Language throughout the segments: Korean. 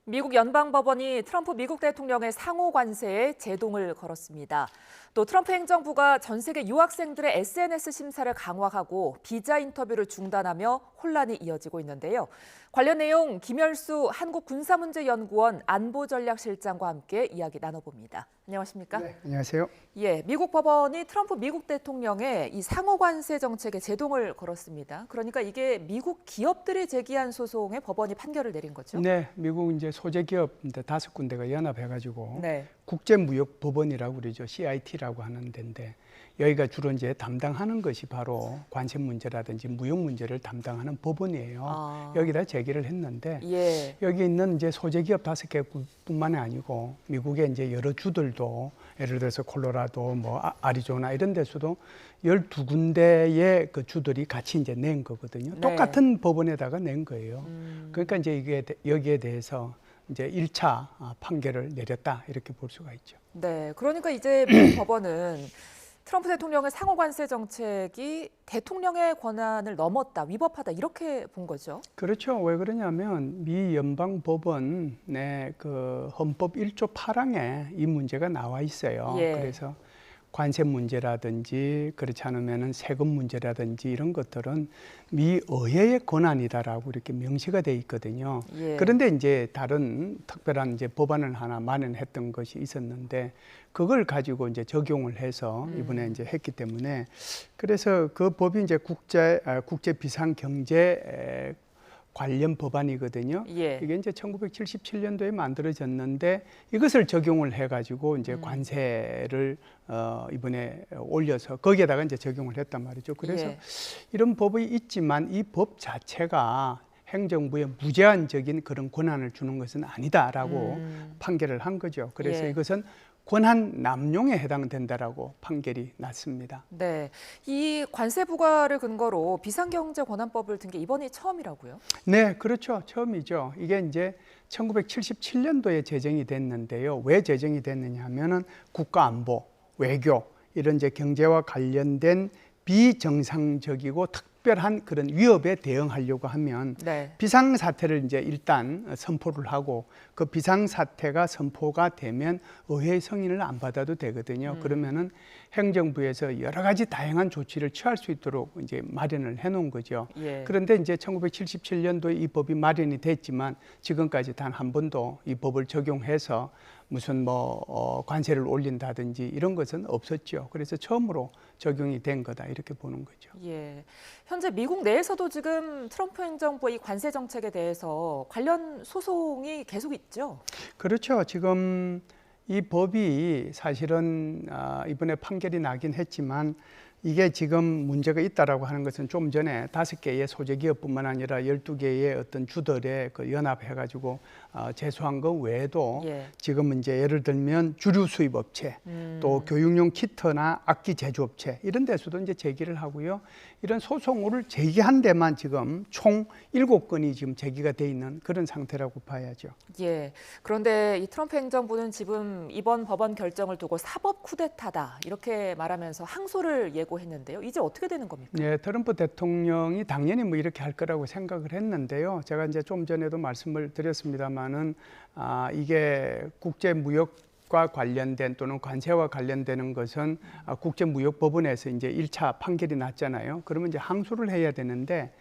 미국 연방법원이 트럼프 미국 대통령의 상호 관세에 제동을 걸었습니다. 또 트럼프 행정부가 전 세계 유학생들의 SNS 심사를 강화하고 비자 인터뷰를 중단하며 혼란이 이어지고 있는데요. 관련 내용 김열수 한국군사문제연구원 안보전략실장과 함께 이야기 나눠봅니다. 안녕하십니까? 네, 안녕하세요. 예, 미국 법원이 트럼프 미국 대통령의 이 상호 관세 정책에 제동을 걸었습니다. 그러니까 이게 미국 기업들이 제기한 소송에 법원이 판결을 내린 거죠? 네, 미국 이제 소재 기업 5군데가 연합해가지고 네. 국제무역법원이라고 그러죠. CIT라고 하는 데인데 여기가 주로 이제 담당하는 것이 바로 관세 문제라든지 무역 문제를 담당하는 법원이에요. 여기다 제기를 했는데 예. 여기 있는 이제 소재 기업 5개뿐만이 아니고 미국의 이제 여러 주들도 예를 들어서 콜로라도 뭐 아리조나 이런 데서도 12군데의 그 주들이 같이 이제 낸 거거든요. 네. 똑같은 법원에다가 낸 거예요. 그러니까 이제 이게 여기에 대해서 이제 1차 판결을 내렸다 이렇게 볼 수가 있죠. 네, 그러니까 이제 미국 법원은 트럼프 대통령의 상호 관세 정책이 대통령의 권한을 넘었다, 위법하다 이렇게 본 거죠. 그렇죠. 왜 그러냐면 미 연방 법원의 그 헌법 1조 8항에 이 문제가 나와 있어요. 예. 그래서 관세 문제라든지 그렇지 않으면 세금 문제라든지 이런 것들은 미 의회의 권한이다라고 이렇게 명시가 돼 있거든요. 예. 그런데 이제 다른 특별한 이제 법안을 하나 마련했던 것이 있었는데 그걸 가지고 이제 적용을 해서 이번에 이제 했기 때문에 그래서 그 법이 이제 국제 비상 경제 관련 법안이거든요. 예. 이게 이제 1977년도에 만들어졌는데 이것을 적용을 해가지고 이제 관세를 이번에 올려서 거기에다가 이제 적용을 했단 말이죠. 그래서 예. 이런 법이 있지만 이 법 자체가 행정부에 무제한적인 그런 권한을 주는 것은 아니다라고 판결을 한 거죠. 그래서 예. 이것은 권한 남용에 해당된다라고 판결이 났습니다. 네, 이 관세 부과를 근거로 비상경제권한법을 든 게 이번이 처음이라고요? 네, 그렇죠. 처음이죠. 이게 이제 1977년도에 제정이 됐는데요. 왜 제정이 됐느냐 하면은 국가안보, 외교, 이런 이제 경제와 관련된 비정상적이고 특별한 그런 위협에 대응하려고 하면 네. 비상사태를 이제 일단 선포를 하고 그 비상사태가 선포가 되면 의회의 승인을 안 받아도 되거든요. 그러면은 행정부에서 여러 가지 다양한 조치를 취할 수 있도록 이제 마련을 해 놓은 거죠. 예. 그런데 이제 1977년도에 이 법이 마련이 됐지만 지금까지 단 한 번도 이 법을 적용해서 무슨 뭐 관세를 올린다든지 이런 것은 없었죠. 그래서 처음으로 적용이 된 거다 이렇게 보는 거죠. 예. 현재 미국 내에서도 지금 트럼프 행정부의 이 관세 정책에 대해서 관련 소송이 계속 있죠? 그렇죠. 지금 이 법이 사실은 이번에 판결이 나긴 했지만 이게 지금 문제가 있다라고 하는 것은 좀 전에 5개의 소재기업뿐만 아니라 12개의 어떤 주들에 그 연합해가지고 제소한 것 외에도 예. 지금 이제 예를 들면 주류 수입업체 또 교육용 키트나 악기 제조업체 이런 데서도 이제 제기를 하고요. 이런 소송을 제기한 데만 지금 총 7건이 지금 제기가 돼 있는 그런 상태라고 봐야죠. 예. 그런데 이 트럼프 행정부는 지금 이번 법원 결정을 두고 사법 쿠데타다 이렇게 말하면서 항소를 예고했는데요. 이제 어떻게 되는 겁니까? 네, 트럼프 대통령이 당연히 뭐 이렇게 할 거라고 생각을 했는데요. 제가 이제 좀 전에도 말씀을 드렸습니다만은 이게 국제 무역과 관련된 또는 관세와 관련되는 것은 국제무역법원에서 이제 1차 판결이 났잖아요. 그러면 이제 항소를 해야 되는데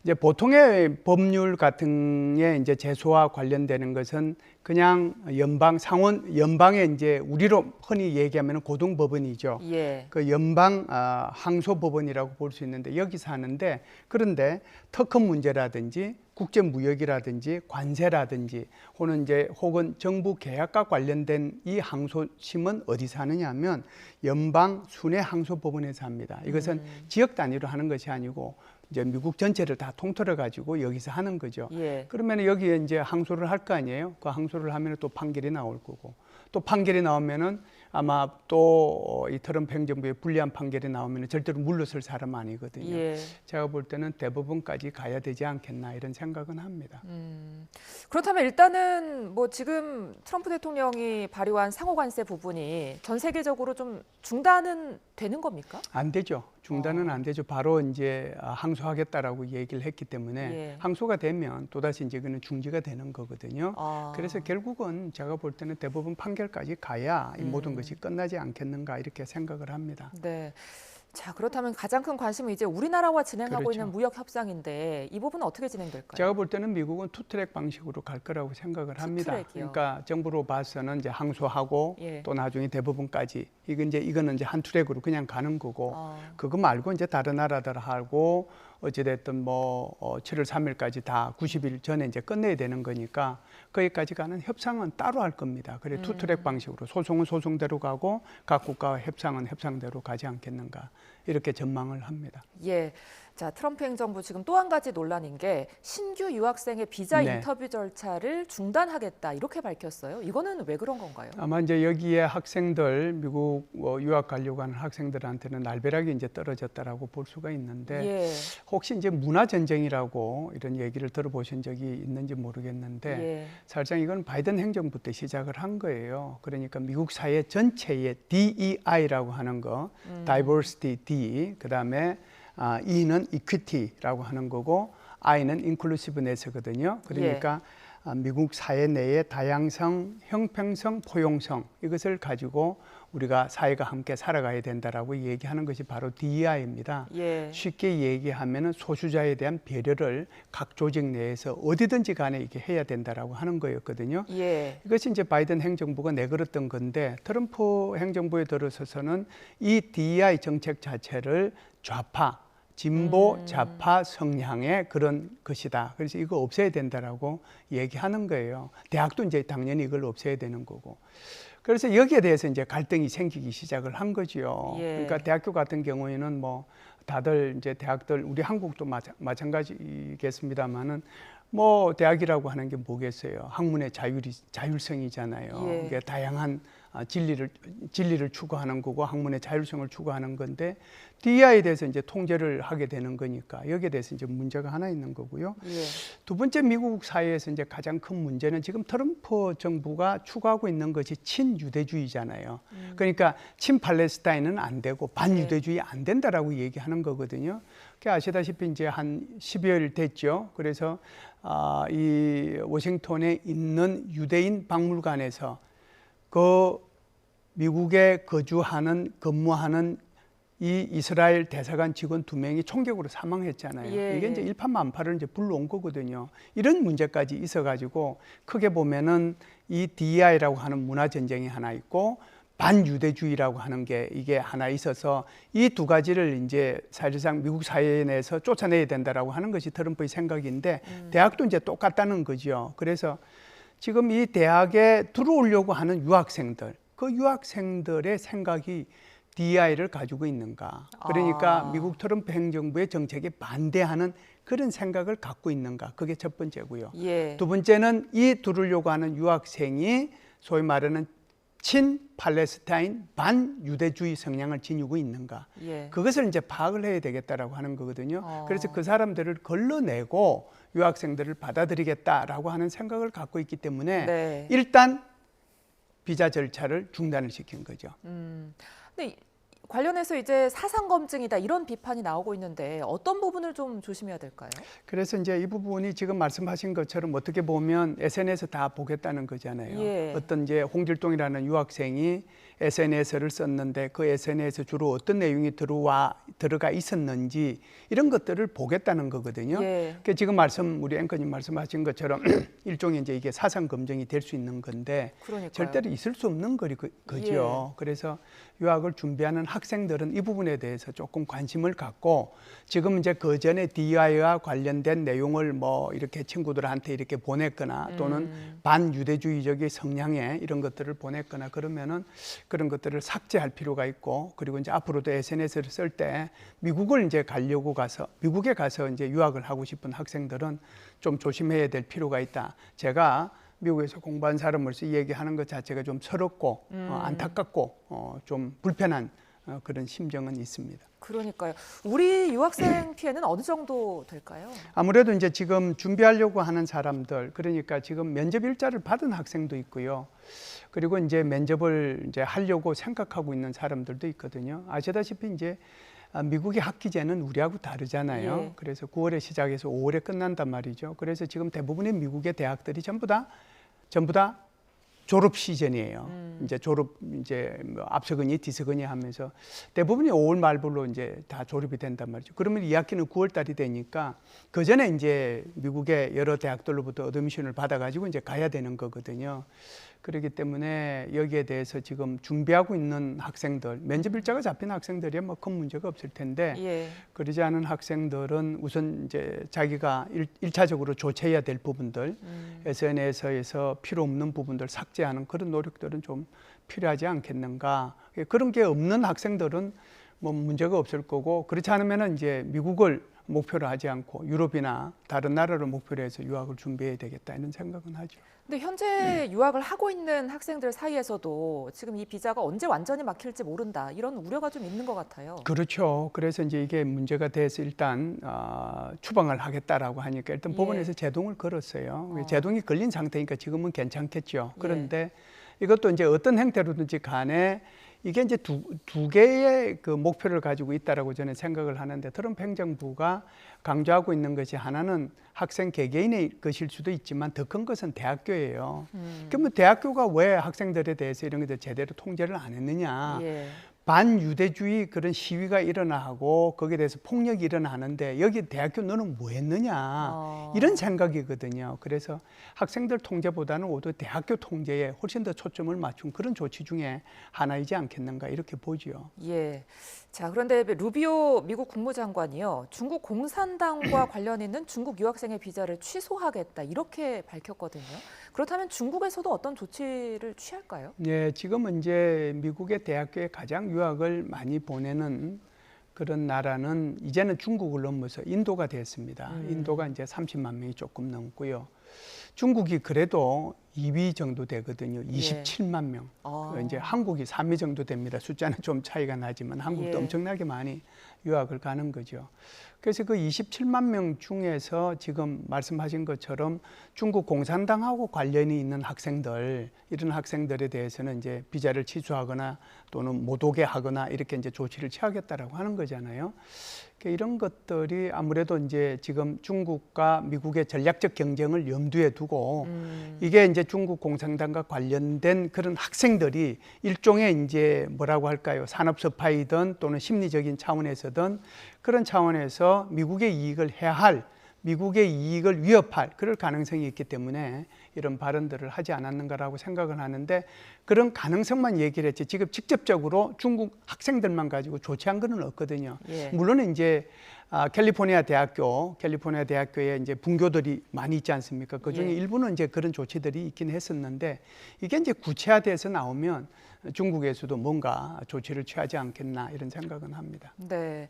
이제 보통의 법률 같은 게 이제 제소와 관련되는 것은 그냥 연방의 이제 우리로 흔히 얘기하면 고등법원이죠. 예. 그 연방 항소법원이라고 볼 수 있는데 여기서 하는데 그런데 특허 문제라든지 국제무역이라든지 관세라든지 혹은 정부 계약과 관련된 이 항소심은 어디서 하느냐 하면 연방 순회 항소법원에서 합니다. 이것은 지역 단위로 하는 것이 아니고 이제 미국 전체를 다 통틀어 가지고 여기서 하는 거죠. 예. 그러면 여기에 이제 항소를 할 거 아니에요. 그 항소를 하면 또 판결이 나올 거고 또 판결이 나오면은 아마 또 이 트럼프 행정부의 불리한 판결이 나오면 절대로 물러설 사람 아니거든요. 예. 제가 볼 때는 대법원까지 가야 되지 않겠나 이런 생각은 합니다. 그렇다면 일단은 뭐 지금 트럼프 대통령이 발효한 상호 관세 부분이 전 세계적으로 좀 중단은 되는 겁니까? 안 되죠. 중단은 안 되죠. 바로 이제 항소하겠다라고 얘기를 했기 때문에 예. 항소가 되면 또다시 이제 그는 중지가 되는 거거든요. 아. 그래서 결국은 제가 볼 때는 대법원 판결까지 가야 이 모든 것이 끝나지 않겠는가 이렇게 생각을 합니다. 네. 자, 그렇다면 가장 큰 관심은 이제 우리나라와 진행하고 그렇죠. 있는 무역 협상인데 이 부분은 어떻게 진행될까요? 제가 볼 때는 미국은 투트랙 방식으로 갈 거라고 생각을 합니다. 투트랙이요. 그러니까 정부로 봐서는 이제 항소하고 예. 또 나중에 대법원까지 이거는 이제 한 트랙으로 그냥 가는 거고 그거 말고 이제 다른 나라들하고 어찌됐든 7월 3일까지 다 90일 전에 이제 끝내야 되는 거니까 거기까지 가는 협상은 따로 할 겁니다. 그래 투트랙 방식으로 소송은 소송대로 가고 각 국가와 협상은 협상대로 가지 않겠는가 이렇게 전망을 합니다. 예. 자, 트럼프 행정부 지금 또 한 가지 논란인 게 신규 유학생의 비자 네. 인터뷰 절차를 중단하겠다 이렇게 밝혔어요. 이거는 왜 그런 건가요? 아마 이제 여기에 학생들 미국 유학 가려고 하는 학생들한테는 날벼락이 이제 떨어졌다라고 볼 수가 있는데 예. 혹시 이제 문화 전쟁이라고 이런 얘기를 들어보신 적이 있는지 모르겠는데 예. 사실상 이건 바이든 행정부 때 시작을 한 거예요. 그러니까 미국 사회 전체의 DEI라고 하는 거, Diversity D, 그다음에 E는 Equity라고 하는 거고 I는 Inclusiveness거든요. 그러니까 미국 사회 내의 다양성, 형평성, 포용성 이것을 가지고 우리가 사회가 함께 살아가야 된다라고 얘기하는 것이 바로 DEI입니다. 예. 쉽게 얘기하면은 소수자에 대한 배려를 각 조직 내에서 어디든지 간에 이게 해야 된다라고 하는 거였거든요. 예. 이것이 이제 바이든 행정부가 내걸었던 건데 트럼프 행정부에 들어서서는 이 DEI 정책 자체를 좌파, 진보 좌파 성향의 그런 것이다. 그래서 이거 없애야 된다라고 얘기하는 거예요. 대학도 이제 당연히 이걸 없애야 되는 거고. 그래서 여기에 대해서 이제 갈등이 생기기 시작을 한 거죠. 예. 그러니까 대학교 같은 경우에는 다들 이제 대학들 우리 한국도 마찬가지겠습니다만은 대학이라고 하는 게 뭐겠어요? 학문의 자율성이잖아요. 예. 이게 다양한 진리를 추구하는 거고 학문의 자율성을 추구하는 건데 DEI에 대해서 이제 통제를 하게 되는 거니까 여기에 대해서 이제 문제가 하나 있는 거고요. 예. 두 번째 미국 사회에서 이제 가장 큰 문제는 지금 트럼프 정부가 추구하고 있는 것이 친유대주의잖아요. 그러니까 친팔레스타인은 안 되고 반유대주의 안 된다라고 얘기하는 거거든요. 아시다시피 이제 한 12월 됐죠. 그래서 이 워싱턴에 있는 유대인 박물관에서 그 미국에 근무하는 이 이스라엘 대사관 직원 2명이 총격으로 사망했잖아요. 예. 이게 이제 일파만파를 이제 불러온 거거든요. 이런 문제까지 있어가지고 크게 보면은 이 DEI라고 하는 문화 전쟁이 하나 있고 반유대주의라고 하는 게 이게 하나 있어서 이 두 가지를 이제 사실상 미국 사회 내에서 쫓아내야 된다라고 하는 것이 트럼프의 생각인데 대학도 이제 똑같다는 거죠. 그래서 지금 이 대학에 들어오려고 하는 유학생들, 그 유학생들의 생각이 DEI를 가지고 있는가? 그러니까 미국 트럼프 행정부의 정책에 반대하는 그런 생각을 갖고 있는가? 그게 첫 번째고요. 예. 두 번째는 이 들어오려고 하는 유학생이 소위 말하는 친팔레스타인 반유대주의 성향을 지니고 있는가? 예. 그것을 이제 파악을 해야 되겠다라고 하는 거거든요. 그래서 그 사람들을 걸러내고 유학생들을 받아들이겠다라고 하는 생각을 갖고 있기 때문에 네. 일단 비자 절차를 중단을 시킨 거죠. 근데 관련해서 이제 사상 검증이다 이런 비판이 나오고 있는데 어떤 부분을 좀 조심해야 될까요? 그래서 이제 이 부분이 지금 말씀하신 것처럼 어떻게 보면 SNS 다 보겠다는 거잖아요. 예. 어떤 이제 홍길동이라는 유학생이 SNS를 썼는데 그 SNS 주로 어떤 내용이 들어가 있었는지 이런 것들을 보겠다는 거거든요. 예. 그러니까 지금 우리 앵커님 말씀하신 것처럼 일종의 이제 이게 사상 검증이 될 수 있는 건데 그러니까요. 절대로 있을 수 없는 거죠. 그래서 유학을 준비하는 학생들은 이 부분에 대해서 조금 관심을 갖고 지금 이제 그 전에 DEI와 관련된 내용을 이렇게 친구들한테 이렇게 보냈거나 또는 반유대주의적인 성향의 이런 것들을 보냈거나 그러면은 그런 것들을 삭제할 필요가 있고 그리고 이제 앞으로도 SNS를 쓸 때 미국에 가서 이제 유학을 하고 싶은 학생들은 좀 조심해야 될 필요가 있다. 제가 미국에서 공부한 사람으로서 얘기하는 것 자체가 좀 서럽고 안타깝고 좀 불편한 그런 심정은 있습니다. 그러니까요. 우리 유학생 피해는 어느 정도 될까요? 아무래도 이제 지금 준비하려고 하는 사람들, 그러니까 지금 면접 일자를 받은 학생도 있고요. 그리고 이제 면접을 이제 하려고 생각하고 있는 사람들도 있거든요. 아시다시피 이제 미국의 학기제는 우리하고 다르잖아요. 예. 그래서 9월에 시작해서 5월에 끝난단 말이죠. 그래서 지금 대부분의 미국의 대학들이 전부 다 졸업 시즌이에요. 이제 졸업 이제 뭐 앞서거니 뒤서거니 하면서 대부분이 5월 말부로 이제 다 졸업이 된단 말이죠. 그러면 2학기는 9월 달이 되니까 그 전에 이제 미국의 여러 대학들로부터 어드미션을 받아가지고 이제 가야 되는 거거든요. 그렇기 때문에 여기에 대해서 지금 준비하고 있는 학생들, 면접 일자가 잡힌 학생들이 뭐 큰 문제가 없을 텐데 예. 그러지 않은 학생들은 우선 이제 자기가 일차적으로 조치해야 될 부분들, SNS에서 필요 없는 부분들 삭제하는 그런 노력들은 좀 필요하지 않겠는가. 그런 게 없는 학생들은 뭐 문제가 없을 거고, 그렇지 않으면은 이제 미국을 목표로 하지 않고 유럽이나 다른 나라를 목표로 해서 유학을 준비해야 되겠다 이런 생각은 하죠. 근데 현재 유학을 하고 있는 학생들 사이에서도 지금 이 비자가 언제 완전히 막힐지 모른다 이런 우려가 좀 있는 것 같아요. 그렇죠. 그래서 이제 이게 문제가 돼서 일단 추방을 하겠다라고 하니까 일단 예. 법원에서 제동을 걸었어요. 제동이 걸린 상태니까 지금은 괜찮겠죠. 예. 그런데 이것도 이제 어떤 형태로든지 간에 이게 이제 두 개의 그 목표를 가지고 있다라고 저는 생각을 하는데, 트럼프 행정부가 강조하고 있는 것이 하나는 학생 개개인의 것일 수도 있지만 더 큰 것은 대학교예요. 그러면 대학교가 왜 학생들에 대해서 이런 것들 제대로 통제를 안 했느냐. 예. 반유대주의 그런 시위가 일어나고 거기에 대해서 폭력이 일어나는데 여기 대학교 너는 뭐 했느냐 이런 생각이거든요. 그래서 학생들 통제보다는 오히려 대학교 통제에 훨씬 더 초점을 맞춘 그런 조치 중에 하나이지 않겠는가 이렇게 보죠. 예. 자, 그런데 루비오 미국 국무장관이요. 중국 공산당과 관련 있는 중국 유학생의 비자를 취소하겠다 이렇게 밝혔거든요. 그렇다면 중국에서도 어떤 조치를 취할까요? 네, 지금은 이제 미국의 대학교에 가장 유학을 많이 보내는 그런 나라는 이제는 중국을 넘어서 인도가 됐습니다. 인도가 이제 30만 명이 조금 넘고요. 중국이 그래도 2위 정도 되거든요. 27만 명. 이제 한국이 3위 정도 됩니다. 숫자는 좀 차이가 나지만 한국도 엄청나게 많이 유학을 가는 거죠. 그래서 그 27만 명 중에서 지금 말씀하신 것처럼 중국 공산당하고 관련이 있는 학생들, 이런 학생들에 대해서는 이제 비자를 취소하거나 또는 못 오게 하거나 이렇게 이제 조치를 취하겠다라고 하는 거잖아요. 이런 것들이 아무래도 이제 지금 중국과 미국의 전략적 경쟁을 염두에 두고 이게 이제 중국 공산당과 관련된 그런 학생들이 일종의 이제 뭐라고 할까요? 산업 스파이든 또는 심리적인 차원에서든 그런 차원에서 미국의 이익을 해할, 미국의 이익을 위협할 그럴 가능성이 있기 때문에 이런 발언들을 하지 않았는가라고 생각을 하는데, 그런 가능성만 얘기를 했지 지금 직접적으로 중국 학생들만 가지고 조치한 건 없거든요. 물론 이제 캘리포니아 대학교에 이제 분교들이 많이 있지 않습니까? 그 중에 일부는 이제 그런 조치들이 있긴 했었는데, 이게 이제 구체화돼서 나오면 중국에서도 뭔가 조치를 취하지 않겠나 이런 생각은 합니다. 네.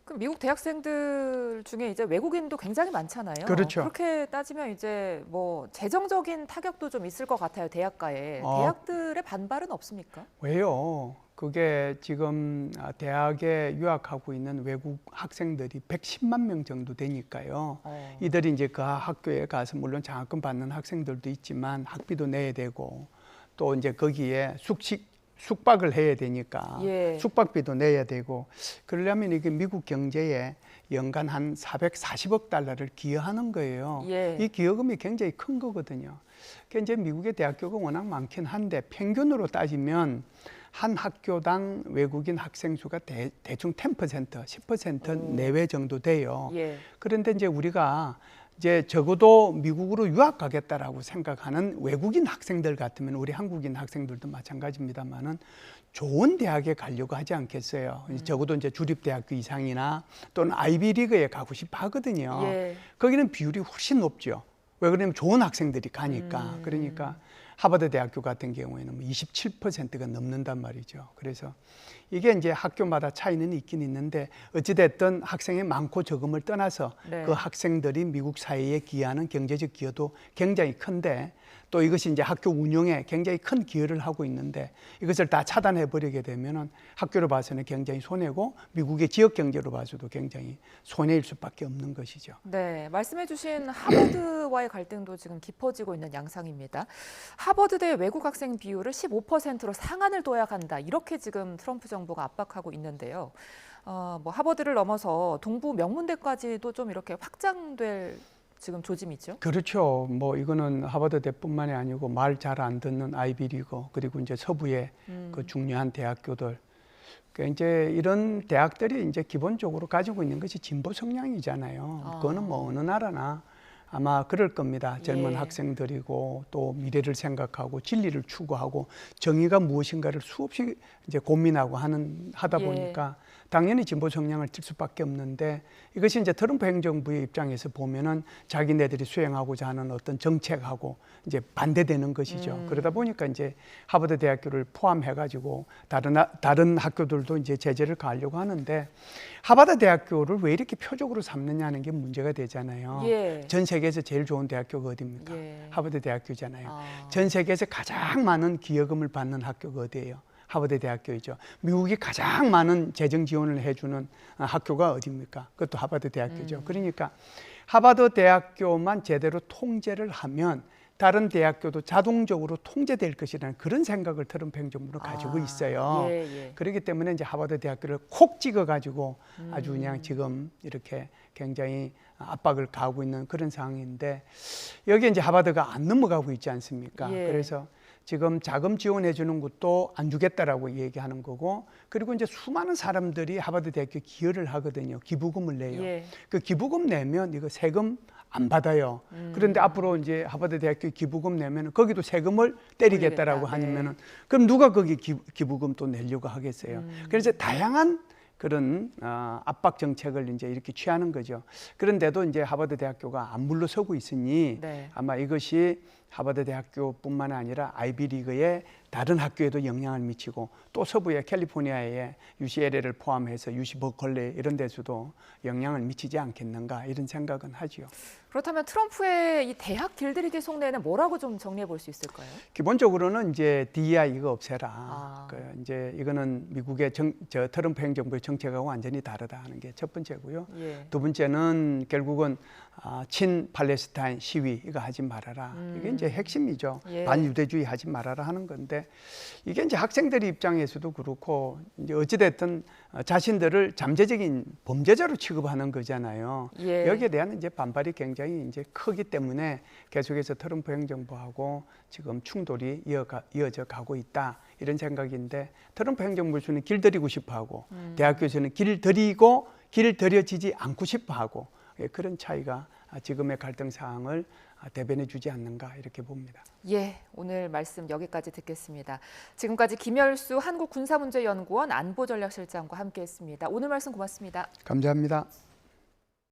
그럼 미국 대학생들 중에 이제 외국인도 굉장히 많잖아요. 그렇죠. 그렇게 따지면 이제 뭐 재정적인 타격도 좀 있을 것 같아요. 대학가에. 대학들의 반발은 없습니까? 왜요? 그게 지금 대학에 유학하고 있는 외국 학생들이 110만 명 정도 되니까요. 이들이 이제 그 학교에 가서 물론 장학금 받는 학생들도 있지만 학비도 내야 되고 또 이제 거기에 숙박을 해야 되니까 숙박비도 내야 되고, 그러려면 이게 미국 경제에 연간 한 440억 달러를 기여하는 거예요. 이 기여금이 굉장히 큰 거거든요. 그러니까 이제 미국의 대학교가 워낙 많긴 한데 평균으로 따지면 한 학교당 외국인 학생 수가 대충 10% 내외 정도 돼요. 그런데 이제 우리가 이제 적어도 미국으로 유학 가겠다라고 생각하는 외국인 학생들 같으면 우리 한국인 학생들도 마찬가지입니다만은 좋은 대학에 가려고 하지 않겠어요. 적어도 이제 주립대학교 이상이나 또는 아이비리그에 가고 싶어 하거든요. 거기는 비율이 훨씬 높죠. 왜 그러냐면 좋은 학생들이 가니까. 그러니까 하버드 대학교 같은 경우에는 27%가 넘는단 말이죠. 그래서 이게 이제 학교마다 차이는 있긴 있는데 어찌됐든 학생의 많고 적음을 떠나서 그 학생들이 미국 사회에 기여하는 경제적 기여도 굉장히 큰데, 또 이것이 이제 학교 운영에 굉장히 큰 기여를 하고 있는데 이것을 다 차단해 버리게 되면은 학교로 봐서는 굉장히 손해고 미국의 지역 경제로 봐서도 굉장히 손해일 수밖에 없는 것이죠. 네, 말씀해주신 하버드와의 갈등도 지금 깊어지고 있는 양상입니다. 하버드대 외국 학생 비율을 15%로 상한을 둬야 한다. 이렇게 지금 트럼프 정부가 압박하고 있는데요. 뭐 하버드를 넘어서 동부 명문대까지도 좀 이렇게 확장될 지금 조짐이죠. 그렇죠. 뭐 이거는 하버드대뿐만이 아니고 말 잘 안 듣는 아이비리그 그리고 이제 서부의 그 중요한 대학교들. 그러니까 이제 이런 대학들이 이제 기본적으로 가지고 있는 것이 진보 성향이잖아요. 그거는 뭐 어느 나라나 아마 그럴 겁니다. 젊은 예. 학생들이고 또 미래를 생각하고 진리를 추구하고 정의가 무엇인가를 수없이 이제 고민하고 하다 예. 보니까 당연히 진보 성향을 띌 수밖에 없는데 이것이 이제 트럼프 행정부의 입장에서 보면은 자기네들이 수행하고자 하는 어떤 정책하고 이제 반대되는 것이죠. 그러다 보니까 이제 하버드 대학교를 포함해가지고 다른 학교들도 이제 제재를 가하려고 하는데 하버드 대학교를 왜 이렇게 표적으로 삼느냐는 게 문제가 되잖아요. 예. 전 세계에서 제일 좋은 대학교가 어디입니까? 예. 하버드 대학교잖아요. 전 세계에서 가장 많은 기여금을 받는 학교가 어디예요? 하버드 대학교이죠. 미국이 가장 많은 재정 지원을 해주는 학교가 어디입니까? 그것도 하버드 대학교죠. 그러니까 하버드 대학교만 제대로 통제를 하면 다른 대학교도 자동적으로 통제될 것이라는 그런 생각을 트럼프 행정부는 가지고 있어요. 예, 예. 그렇기 때문에 이제 하버드 대학교를 콕 찍어가지고 아주 그냥 지금 이렇게 굉장히 압박을 가하고 있는 그런 상황인데 여기에 이제 하버드가 안 넘어가고 있지 않습니까? 예. 그래서 지금 자금 지원해 주는 것도 안 주겠다라고 얘기하는 거고 그리고 이제 수많은 사람들이 하버드 대학교에 기여를 하거든요. 기부금을 내요. 예. 그 기부금 내면 이거 세금 안 받아요. 그런데 앞으로 이제 하버드 대학교에 기부금 내면 거기도 세금을 때리겠다라고 올리겠다. 하면은 그럼 누가 거기 기부금 또 내려고 하겠어요. 그래서 다양한 그런 압박 정책을 이제 이렇게 취하는 거죠. 그런데도 이제 하버드 대학교가 안 물러서고 있으니 네. 아마 이것이 하버드 대학교뿐만 아니라 아이비리그의 다른 학교에도 영향을 미치고 또 서부의 캘리포니아의 UCLA를 포함해서 UC 버클리 이런 데서도 영향을 미치지 않겠는가 이런 생각은 하지요. 그렇다면 트럼프의 이 대학 길들이기 속내는 뭐라고 좀 정리해 볼 수 있을까요? 기본적으로는 이제 DEI 이거 없애라. 아. 이제 이거는 미국의 트럼프 행정부의 정책하고 완전히 다르다 하는 게 첫 번째고요. 예. 두 번째는 결국은 친 팔레스타인 시위 이거 하지 말아라. 이게 이제 핵심이죠. 예. 반유대주의 하지 말아라 하는 건데 이게 이제 학생들 입장에서도 그렇고 이제 어찌됐든 자신들을 잠재적인 범죄자로 취급하는 거잖아요. 예. 여기에 대한 이제 반발이 굉장히 이제 크기 때문에 계속해서 트럼프 행정부하고 지금 충돌이 이어져 가고 있다 이런 생각인데 트럼프 행정부에서는 길들이고 싶어하고 대학교에서는 길들여지지 않고 싶어하고 그런 차이가 지금의 갈등 사항을 대변해 주지 않는가 이렇게 봅니다. 예, 오늘 말씀 여기까지 듣겠습니다. 지금까지 김열수 한국군사문제연구원 안보전략실장과 함께했습니다. 오늘 말씀 고맙습니다. 감사합니다.